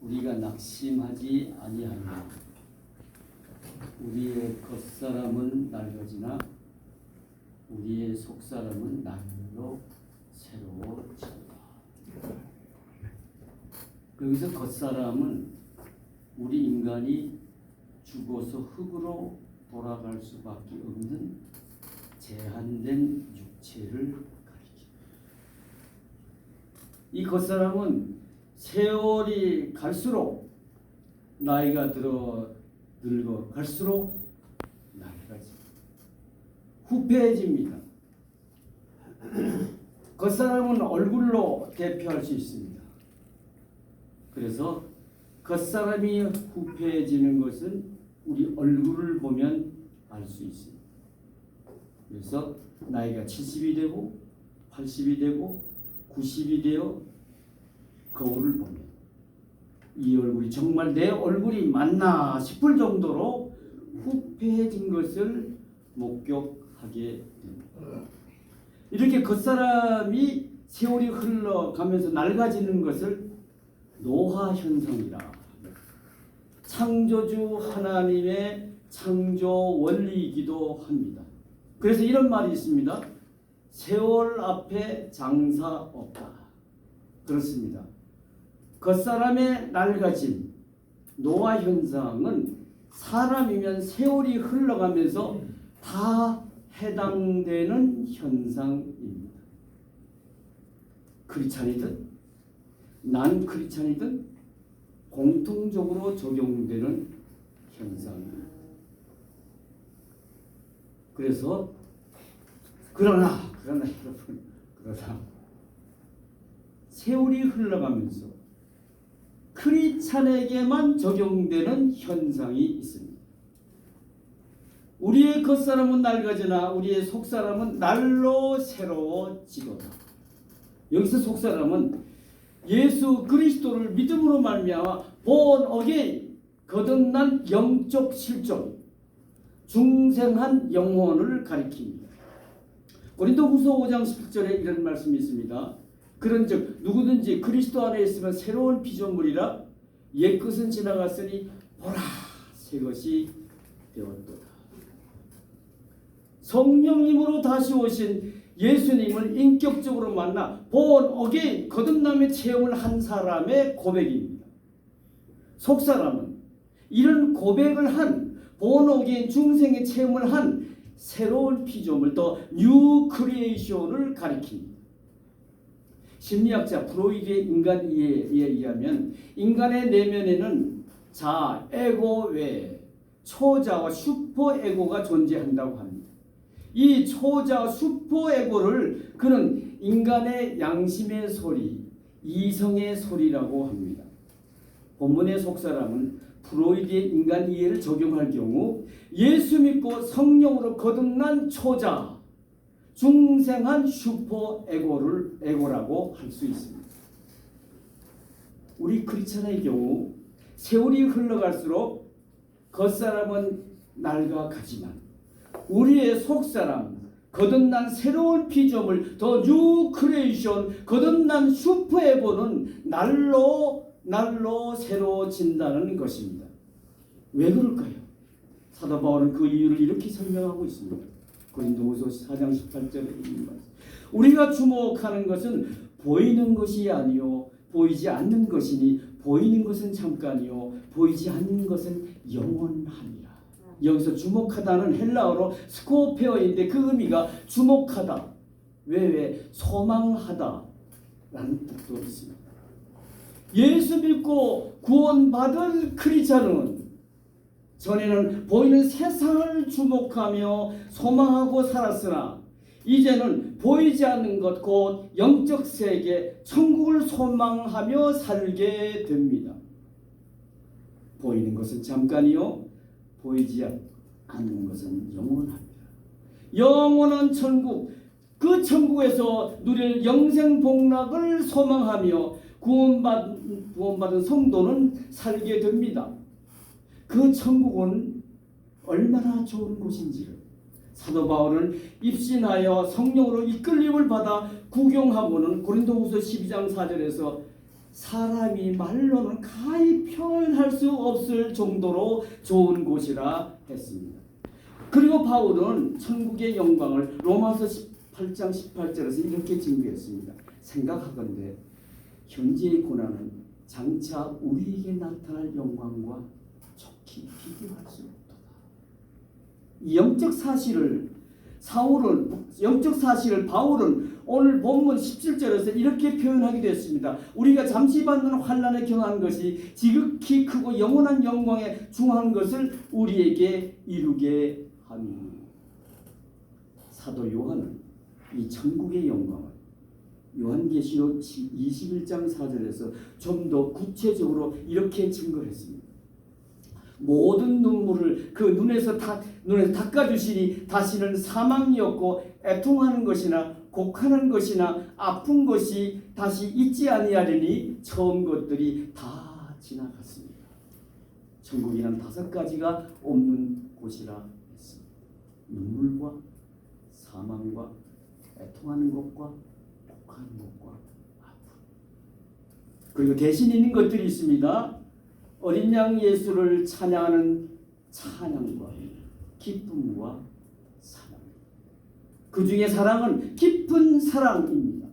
우리가 낙심하지 아니하며 우리의 겉사람은 낡아지나 우리의 속사람은 날로 새로워진다. 여기서 겉사람은 우리 인간이 죽어서 흙으로 돌아갈 수밖에 없는 제한된 육체를 가리킵니다. 이 겉사람은 세월이 갈수록 나이가 들어 늙어 갈수록 낡아집니다. 후패해집니다. 겉사람은 얼굴로 대표할 수 있습니다. 그래서 겉사람이 후패해지는 것은 우리 얼굴을 보면 알 수 있습니다. 그래서 나이가 70이 되고 80이 되고 90이 되어 거울을 보면 이 얼굴이 정말 내 얼굴이 맞나 싶을 정도로 후패해진 것을 목격하게 됩니다. 이렇게 겉사람이 세월이 흘러가면서 낡아지는 것을 노화현상이라 창조주 하나님의 창조 원리이기도 합니다. 그래서 이런 말이 있습니다. 세월 앞에 장사 없다. 그렇습니다. 겉사람의 낡아짐, 노화현상은 사람이면 세월이 흘러가면서 다 해당되는 현상입니다. 크리스찬이든 난 크리스찬이든 공통적으로 적용되는 현상입니다. 그래서 그러나 여러분 세월이 흘러가면서 크리스찬에게만 적용되는 현상이 있습니다. 우리의 겉사람은 낡아지나 우리의 속사람은 날로 새로워지도다. 여기서 속사람은 예수 그리스도를 믿음으로 말미암아 born again, 거듭난 영적 실존, 중생한 영혼을 가리킵니다. 고린도후서 5장 11절에 이런 말씀이 있습니다. 그런즉 누구든지 그리스도 안에 있으면 새로운 피조물이라 옛것은 지나갔으니 보라 새 것이 되었도다. 성령님으로 다시 오신 예수님을 인격적으로 만나 born again, 거듭남의 체험을 한 사람의 고백입니다. 속사람은 이런 고백을 한 born again 중생의 체험을 한 새로운 피조물 또 뉴 크리에이션을 가리킵니다. 심리학자 프로이드의 인간 이해에 의하면 인간의 내면에는 자, 에고 외에 초자와 슈퍼에고가 존재한다고 합니다. 이 초자 슈퍼에고를 그는 인간의 양심의 소리, 이성의 소리라고 합니다. 본문의 속사람은 프로이드의 인간 이해를 적용할 경우 예수 믿고 성령으로 거듭난 초자, 중생한 슈퍼에고라고 할 수 있습니다. 우리 크리스찬의 경우 세월이 흘러갈수록 겉사람은 낡아가지만 우리의 속사람, 거듭난 새로운 피조물, 더 뉴 크리에이션, 거듭난 슈퍼에고는 날로 새로워진다는 것입니다. 왜 그럴까요? 사도 바울은 그 이유를 이렇게 설명하고 있습니다. 고린도후서 4장 18절에 있는 말씀. 우리가 주목하는 것은 보이는 것이 아니요 보이지 않는 것이니 보이는 것은 잠깐이요 보이지 않는 것은 영원하니라. 여기서 주목하다는 헬라어로 스코페어인데 그 의미가 주목하다, 소망하다 라는 뜻도 있습니다. 예수 믿고 구원받은 크리스찬은 전에는 보이는 세상을 주목하며 소망하고 살았으나 이제는 보이지 않는 것 곧 영적 세계 천국을 소망하며 살게 됩니다. 보이는 것은 잠깐이요 보이지 않는 것은 영원합니다. 영원한 천국, 그 천국에서 누릴 영생 복락을 소망하며 구원받은 성도는 살게 됩니다. 그 천국은 얼마나 좋은 곳인지를 사도 바울은 입신하여 성령으로 이끌림을 받아 구경하고는 고린도후서 12장 4절에서 사람이 말로는 가히 표현할 수 없을 정도로 좋은 곳이라 했습니다. 그리고 바울은 천국의 영광을 로마서 18장 18절에서 이렇게 증거했습니다. 생각하건대 현재의 고난은 장차 우리에게 나타날 영광과 좋게 비교할 수 없도다. 이 영적 사실을 바울은 오늘 본문 17절에서 이렇게 표현하기도 했습니다. 우리가 잠시 받는 환난에 경한 것이 지극히 크고 영원한 영광에 중한 것을 우리에게 이루게 하니. 사도 요한은 이 천국의 영광을 요한계시록 21장 4절에서 좀 더 구체적으로 이렇게 증거했습니다. 모든 눈물을 그 눈에서 닦아주시니 다시는 사망이 없고 애통하는 것이나 곡하는 것이나 아픈 것이 다시 있지 아니하리니 처음 것들이 다 지나갔습니다. 천국이란 5가지가 없는 곳이라 했습니다. 눈물과 사망과 애통하는 것과 곡하는 것과 아픔, 그리고 대신 있는 것들이 있습니다. 어린 양 예수를 찬양하는 찬양과 기쁨과 사랑. 그 중에 사랑은 깊은 사랑입니다.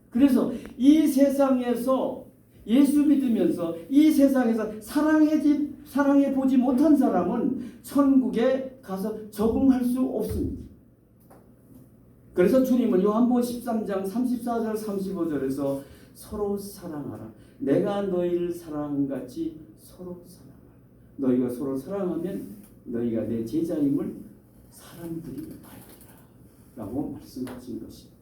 그래서 이 세상에서 예수 믿으면서 이 세상에서 사랑해 보지 못한 사람은 천국에 가서 적응할 수 없습니다. 그래서 주님은 요한복음 13장 34절 35절에서 서로 사랑하라. 내가 너희를 사랑한 같이 서로 사랑하라. 너희가 서로 사랑하면 너희가 내 제자임을 사람들이 알리라 라고 말씀하신 것입니다.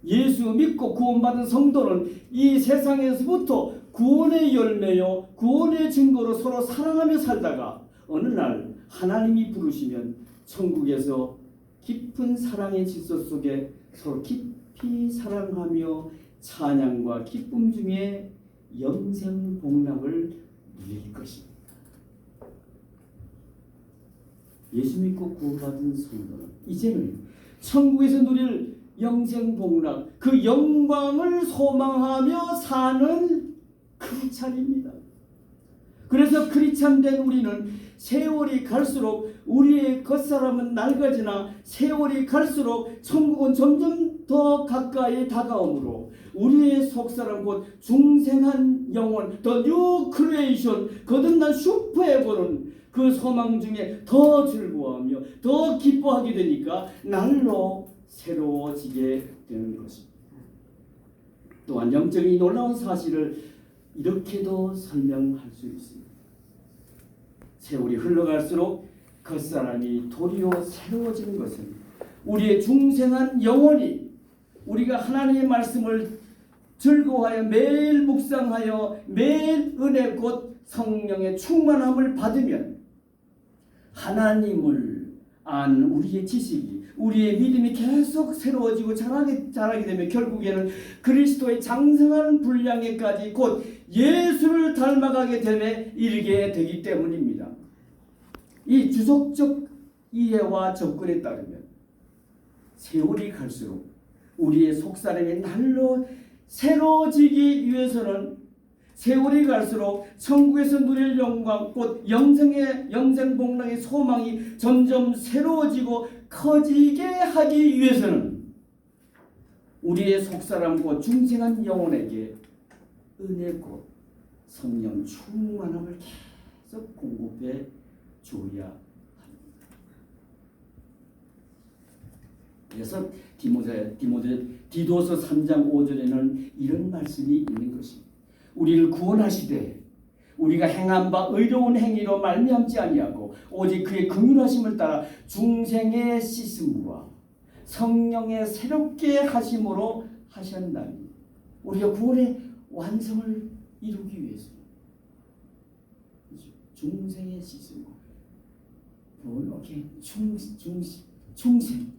예수 믿고 구원받은 성도는 이 세상에서부터 구원의 열매요 구원의 증거로 서로 사랑하며 살다가 어느 날 하나님이 부르시면 천국에서 깊은 사랑의 질서 속에 서로 깊이 사랑하며 찬양과 기쁨 중에 영생 복락을 누릴 것입니다. 예수 믿고 구원받은 성도는 이제는 천국에서 누릴 영생 복락, 그 영광을 소망하며 사는 크리스찬입니다. 그래서 크리스찬된 우리는 세월이 갈수록 우리의 겉사람은 낡아지나 세월이 갈수록 천국은 점점 더 가까이 다가오므로 우리의 속사람 곧 중생한 영혼, 더 뉴 크리에이션, 거듭난 슈퍼에버는 그 소망 중에 더 즐거워하며 더 기뻐하게 되니까 날로 새로워지게 되는 것입니다. 또한 영적인 놀라운 사실을 이렇게도 설명할 수 있습니다. 세월이 흘러갈수록 겉사람이 도리어 새로워지는 것은 우리의 중생한 영혼이 우리가 하나님의 말씀을 즐거워하여 매일 묵상하여 매일 은혜 곧 성령의 충만함을 받으면 하나님을 안 우리의 지식이 우리의 믿음이 계속 새로워지고 자라게 되면 결국에는 그리스도의 장성한 분량에까지 곧 예수를 닮아가게 됨에 이르게 되기 때문입니다. 이 주석적 이해와 접근에 따르면 세월이 갈수록 우리의 속사람이 날로 새로워지기 위해서는 세월이 갈수록 천국에서 누릴 영광 곧 영생 복락의 소망이 점점 새로워지고 커지게 하기 위해서는 우리의 속사람 곧 중생한 영혼에게 은혜 곧 성령 충만함을 계속 공급해 줘야 합니다. 그래서 디도서 3장 5절에는 이런 말씀이 있는 것입니다. 우리를 구원하시되 우리가 행한 바 의로운 행위로 말미암지 아니하고 오직 그의 긍휼하심을 따라 중생의 씻음과 성령의 새롭게 하심으로 하셨나니 우리가 구원의 완성을 이루기 위해서 중생의 씻음과 이렇게 중생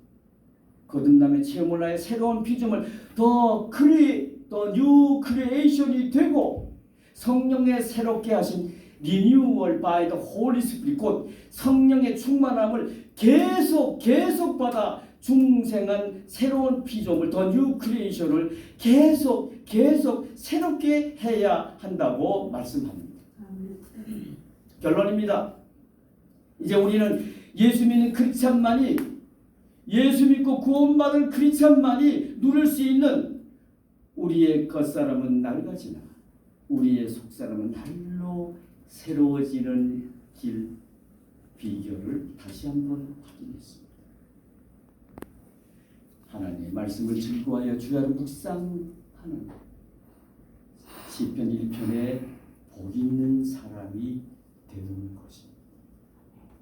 거듭남의 체험을 하여 새로운 피조물 더 뉴 크리에이션이 되고 성령의 새롭게 하신 리뉴얼 바이 더 홀리 스피릿 곧 성령의 충만함을 계속 받아 중생한 새로운 피조물 더 뉴 크리에이션을 계속 계속 새롭게 해야 한다고 말씀합니다. 결론입니다. 이제 우리는 예수 믿는 크리스찬만이, 예수 믿고 구원받은 크리스찬만이 누릴 수 있는 우리의 겉사람은 낡아지나 우리의 속사람은 날로 새로워지는 길 비결을 다시 한번 확인했습니다. 하나님의 말씀을 즐거워하여 주야로 묵상하는 시편 1편에 복 있는 사람이 되는 것입니다.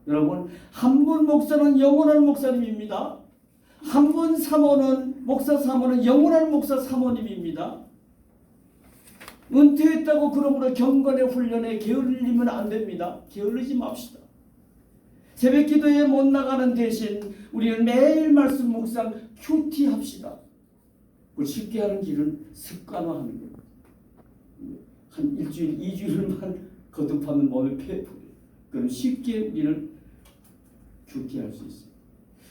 여러분, 한 분 목사는 영원한 목사님입니다. 한 분 사모는 목사 사모는 영원한 목사 사모님입니다. 은퇴했다고 그러므로 경건의 훈련에 게을리면 안 됩니다. 게을리지 맙시다. 새벽 기도에 못 나가는 대신 우리는 매일 말씀 묵상 큐티 합시다. 그걸 쉽게 하는 길은 습관화하는 거예요. 한 일주일, 2주일만 거듭하면 몸에 배부려요. 그럼 쉽게 우리는 큐티할 수 있어요.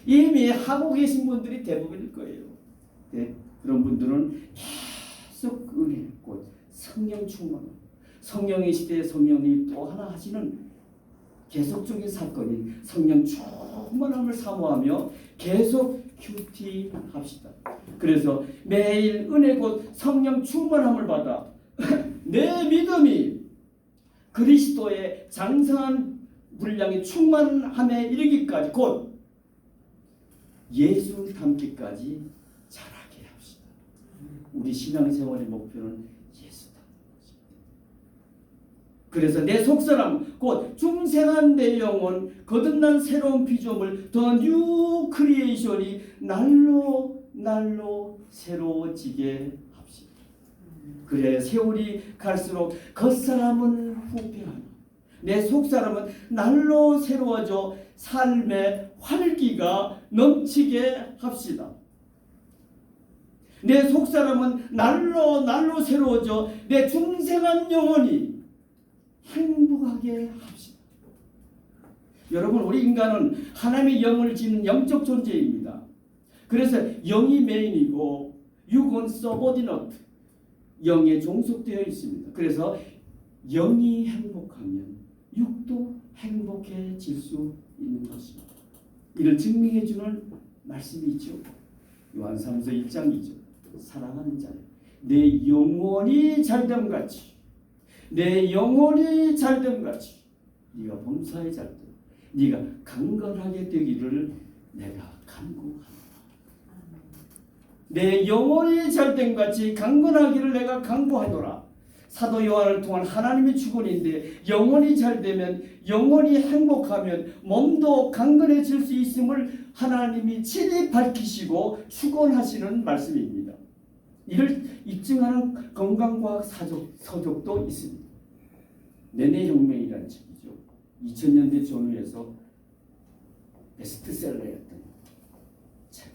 이미 하고 계신 분들이 대부분일 거예요. 네, 그런 분들은 계속 은혜, 곧 성령 충만, 성령의 시대에 성령이 또 하나 하시는 계속적인 사건인 성령 충만함을 사모하며 계속 큐티합시다. 그래서 매일 은혜 곧 성령 충만함을 받아 내 믿음이 그리스도의 장성한 분량의 충만함에 이르기까지 곧 예수 닮기까지 자라게 합시다. 우리 신앙생활의 목표는 예수 닮는 것입니다. 그래서 내 속사람 곧 중생한 내 영혼 거듭난 새로운 피조물 더 뉴 크리에이션이 날로 새로워지게 합시다. 그래 세월이 갈수록 겉사람은 후패하며 내 속사람은 날로 새로워져 삶의 활기가 넘치게 합시다. 내 속사람은 날로 새로워져 내 중생한 영혼이 행복하게 합시다. 여러분, 우리 인간은 하나님의 영을 지닌 영적 존재입니다. 그래서 영이 메인이고 육은 서버디너트, 영에 종속되어 있습니다. 그래서 영이 행복하면 육도 행복해질 수 있는 것입니다. 이를 증명해 주는 말씀이 있죠. 요한사무서 1장이죠. 사랑하는 자여, 내 영혼이 잘됨 같이, 내 영혼이 잘됨 같이 네가 범사에 잘됨, 네가 강건하게 되기를 내가 간구한다. 내 영혼이 잘됨 같이 강건하기를 내가 간구하노라. 사도 요한을 통한 하나님의 축원인데 영혼이 잘되면, 영혼이 행복하면 몸도 강건해질 수 있음을 하나님이 친히 밝히시고 축원하시는 말씀입니다. 이를 입증하는 건강과학 서적도 있습니다. 내내혁명이라는 책이죠. 2000년대 전후에서 베스트셀러였던 책.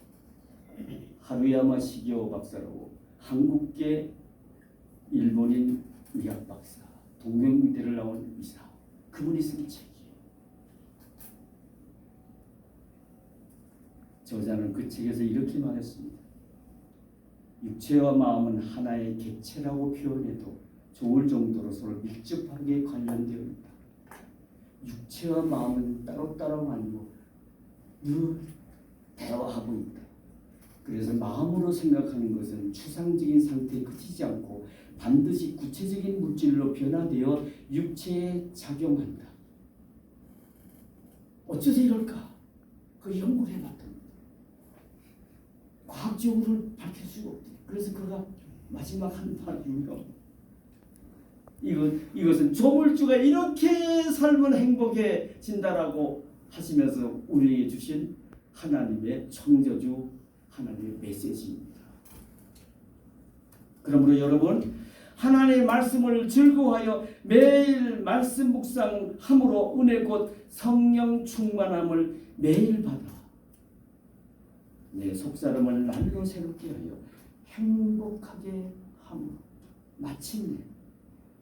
하루야마 시게오 박사라고 한국계 일본인 의학 박사, 동명의대를 나온 의사, 그분이 쓴 책이에요. 저자는 그 책에서 이렇게 말했습니다. 육체와 마음은 하나의 객체라고 표현해도 좋을 정도로 서로 밀접하게 관련되어 있다. 육체와 마음은 따로따로 아니고 늘 대화하고 있다. 그래서 마음으로 생각하는 것은 추상적인 상태에 그치지 않고 반드시 구체적인 물질로 변화되어 육체에 작용한다. 어쩌서 이럴까? 그 연구를 해봤답니다. 과학적으로 밝힐 수가 없대. 그래서 그가 마지막 한 말이요. 이것은 조물주가 이렇게 살면 행복해진다라고 하시면서 우리에게 주신 하나님의 창조주, 하나님의 메시지입니다. 그러므로 여러분, 하나님의 말씀을 즐거워하여 매일 말씀 묵상함으로 은혜 곧 성령 충만함을 매일 받아 내 속사람을 날로 새롭게 하여 행복하게 함으로 마침내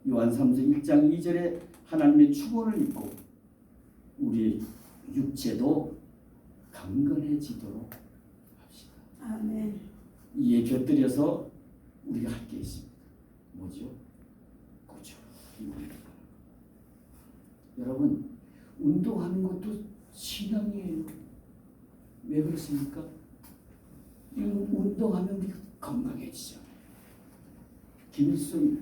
요한사무서 1장 2절에 하나님의 축원을 입고 우리의 육체도 강건해지도록 합시다. 아멘. 이에 곁들여서 우리가 할 게 있습니다. 뭐죠? 꾸준히 여러분, 운동하는 것도 신앙이에요. 왜 그렇습니까? 운동하면 우리가 건강해지잖아요. 김일성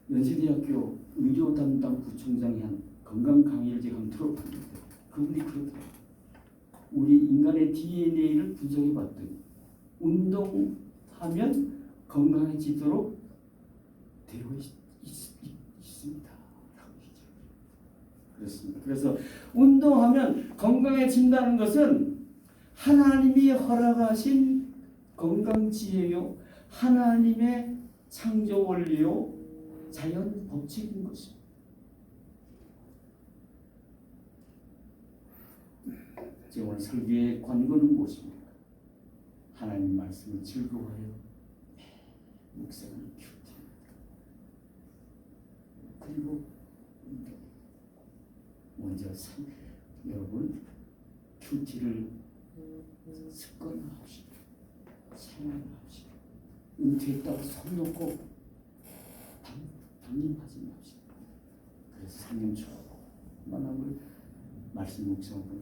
연세대학교 의료 담당 부총장이 한 건강 강의를 제가 한번 들어봤는데 그분이 그렇더라고요. 우리 인간의 DNA를 분석해 봤더니 운동하면 건강해지도록 되어 있습니다. 그렇습니다. 그래서 운동하면 건강해진다는 것은 하나님이 허락하신 건강지혜요, 하나님의 창조 원리요, 자연 법칙인 것입니다. 제 오늘 설교의 관건은 무엇입니까? 하나님 말씀을 즐거워하여 묵상하는 큐티. 그리고 먼저 여러분 큐티를 습관화합시다. 생활화합시다. 은퇴했다고 손 놓고 당김하지 맙시다. 그래서 3년 조그만함을 말씀 묵상하고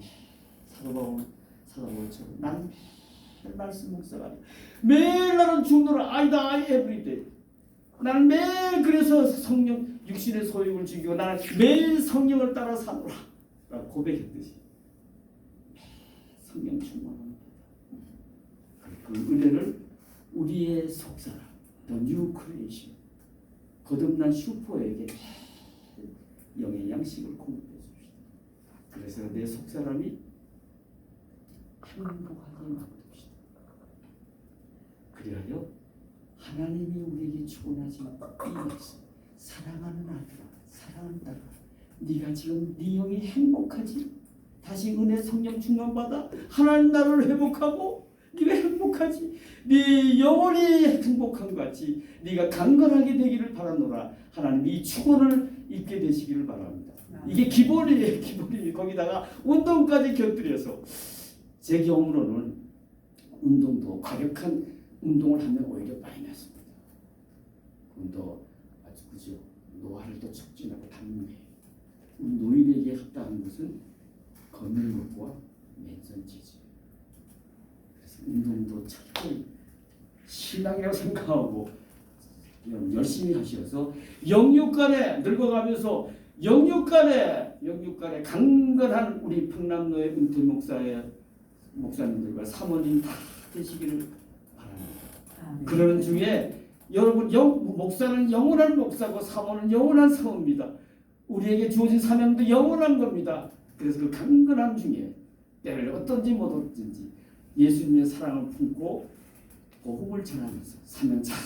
사도바울처럼 나는 매일 말씀 묵상하고 매일 나는 죽노라 아이다 아이 에브리데이. 나는 매일 그래서 성령 육신의 소욕을 죽이고 나는 매일 성령을 따라 사노라 라고 고백했듯이 성령 충만합니다. 그 은혜를 우리의 속사람 The New Creation 거듭난 슈퍼에게 영의 양식을 공급해 줍시다. 그래서 내 속사람이 행복하게 만듭시다. 그리하여 하나님이 우리에게 주고나신 이 말씀 사랑하는 아들아 사랑하는 딸아 네가 지금 네 영이 행복하지? 다시 은혜 성령 충만받아 하나님 나라를 회복하고 네가 행복하지? 네 영혼이 행복한 것 같이 네가 강건하게 되기를 바라노라. 하나님 이 축원을 입게 되시기를 바랍니다. 이게 기본이에요. 기본이 거기다가 운동까지 곁들여서 제 경험으로는 운동도 과격한 운동을 하면 오히려 마이너스입니다. 운동 아주 그죠. 노화를 또 촉진하고 담배. 노인에게 합당한 것은 걷는 것과 맨손 지지. 그래서 운동도 철저히 신앙이라고 생각하고 열심히 하셔서 영육간에 늙어가면서 영육간에 강건한 우리 평남로의 은퇴 목사님들과 사모님 다 되시기를 바랍니다. 그러는 중에 여러분 목사는 영원한 목사고 사모는 영원한 사모입니다. 우리에게 주어진 사명도 영원한 겁니다. 그래서 그 강건함 중에 때를 어떤지 못 어떤지 예수님의 사랑을 품고 복음을 전하면서 사명 잘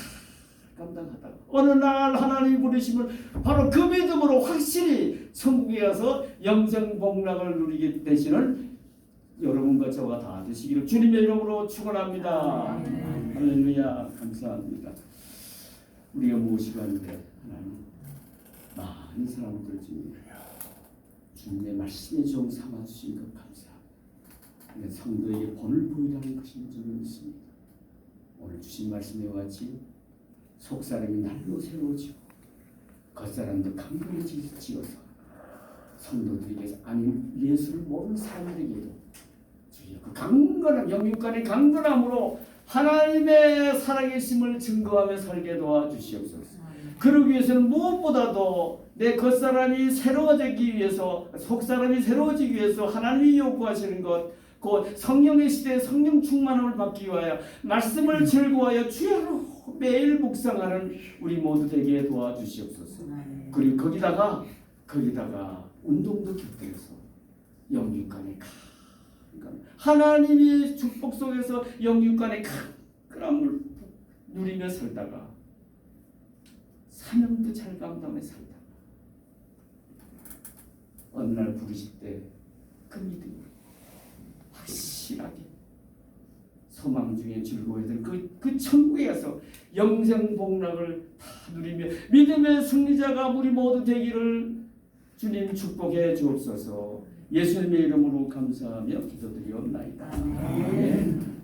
감당하다가 어느 날 하나님이 부르시면 바로 그 믿음으로 확실히 천국에 가서 영생 복락을 누리게 되시는 여러분과 저와 다 되시기를 주님의 이름으로 축원합니다. 할렐루야. 감사합니다. 우리가 무엇이 가는데 하나님 많은 사람들 중에 주님의 말씀의 종 삼아주신 것 감사합니다. 성도에게 본을 보이라는 것인 줄 믿습니다. 오늘 주신 말씀에 같이 속사람이 날로 새로워지고 겉사람도 강건해지어서 성도들에게서 아닌 예수를 모르는 사람들에게도 주여 그 강건한 영육간의 강건함으로 하나님의 살아계심을 증거하며 살게 도와주시옵소서. 그러기 위해서는 무엇보다도 내 겉사람이 새로워지기 위해서 속사람이 새로워지기 위해서 하나님이 요구하시는 것 곧 성령의 시대에 성령 충만함을 받기 위하여 말씀을 즐거워하여 주야로 매일 묵상하는 우리 모두 되게 도와주시옵소서. 그리고 거기다가 운동도 곁들여서 영육간의 하나님이 축복 속에서 영육간의 강건함을 누리며 살다가 사명도 잘 감당해 살다가 어느 날 부르실 때 그 믿음을 확실하게 소망 중에 즐거워했던 그 천국에 가서 영생 복락을 다 누리며 믿음의 승리자가 우리 모두 되기를 주님 축복해 주옵소서. 예수님의 이름으로 감사하며 기도드리옵나이다. 아멘.